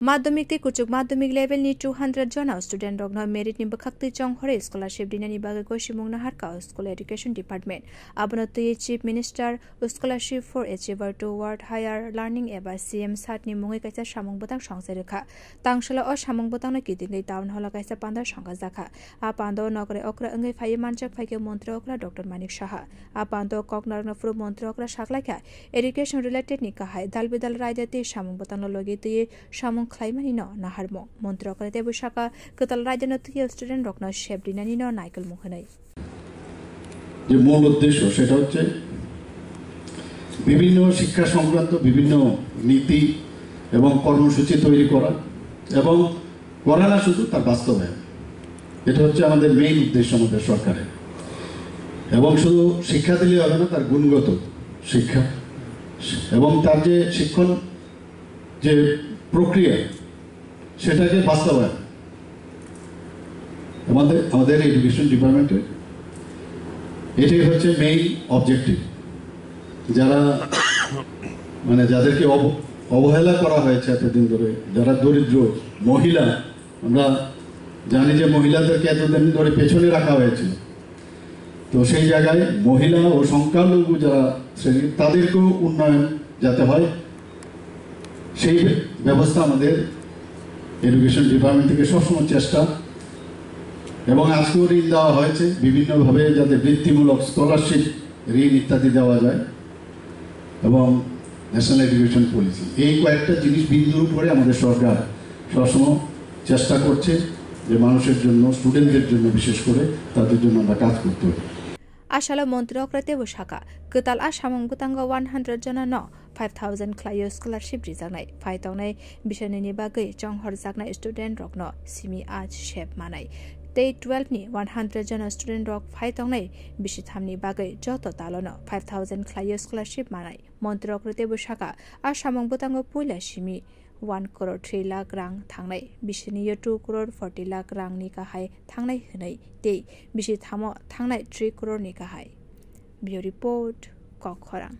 माध्यमिक ते कुचुक माध्यमिक लेवल नि 200 जना स्टूडेंट रगनो मेरिट नि बखक्ति चंगहरे स्कॉलरशिप दिनानि बागे कोशिमुंगना हारका स्कूल एजुकेशन डिपार्टमेंट आबनते chief minister scholarship for achiever toward higher learning एबा सीएम सात नि मुंगै काइसा सामुंग बतां संगसेरखा तांगसला अ सामुंग बतांनो किदिनै टाउन हल काइसा पान्दा संगा जाखा आ पान्दो नगरे अक्रा अंगै फाइ मानचक फाइके मन्त्री अक्रा डॉक्टर मानिक साहा आ पान्दो ककनार नफ्रु मन्त्री अक्रा साखलाखा एजुकेशन रिलेटेड नि काहाय दालबिदाल रायदाते सामुंग बतांनो लगिते सामुंग claimani no naharmo মন্ত্রী অকরাতে বৈশাখা কতাল রাজনৈতিক স্টুডেন্ট রকনা শেপ দিনানি ন নাইকেল মুখনাই যে মূল উদ্দেশ্য সেটা হচ্ছে বিভিন্ন শিক্ষা সংক্রান্ত বিভিন্ন নীতি এবং কর্মসূচি তৈরি করা এবং করা না শুধু তার বাস্তবায়ন এটা হচ্ছে আমাদের মেইন উদ্দেশ্য আমাদের সরকারের এবং শুধু শিক্ষা দিলে হবে না তার গুণগত শিক্ষা এবং তার যে শিক্ষণ যে প্রক্রিয়া সেটাকে বাস্তবায়ন আমাদের এডুকেশন ডিপার্টমেন্টের এটাই হচ্ছে মেইন অবজেক্টিভ যারা মানে যাদেরকে অবহেলা করা হয়েছে এতদিন ধরে যারা দরিদ্র মহিলা আমরা জানি যে মহিলাদেরকে এতদিন ধরে পেছনে রাখা হয়েছিল তো সেই জায়গায় মহিলা ও সংখ্যালঘু যারা তাদেরকেও উন্নয়ন যাতে হয় সেই ব্যবস্থা আমাদের এডুকেশন ডিপার্টমেন্ট থেকে সবসময় চেষ্টা এবং আজকেও ঋণ দেওয়া হয়েছে বিভিন্নভাবে যাতে বৃত্তিমূলক স্কলারশিপ ঋণ ইত্যাদি দেওয়া যায় এবং ন্যাশনাল এডুকেশন পলিসি এই কয়েকটা জিনিস বিন্দুর উপরে আমাদের সরকার সবসময় চেষ্টা করছে যে মানুষের জন্য স্টুডেন্টদের জন্য বিশেষ করে তাদের জন্য আমরা কাজ করতে হবে आशाला मन्त्री अक्राते बसाखा कताल आसामंग बुतांग 100 जना न 5000 क्लायो स्कॉलरशिप रिजागनाय फाइतावनाय बिषयनि बागै चंहर जागनाय स्टूडेंट रकन सिमी आज शेप मानाय ते 12 नि 100 जना स्टूडेंट रक फाइतावनाय बिसिथामनि बागै जत तालन 5000 क्लायो स्कॉलरशिप मानाय मन्त्री अक्राते बसाखा आसामंग बुतांग पुइला सिमी 1 करोड़ 3 लाख रां थांनाय बिसिनि 2 करोड़ 40 लाख रां नि गाहाय थांनाय होनाय ते बिसि थामो थांनाय 3 करोड़ नि गाहाय बियो रिपोर्ट कखरां।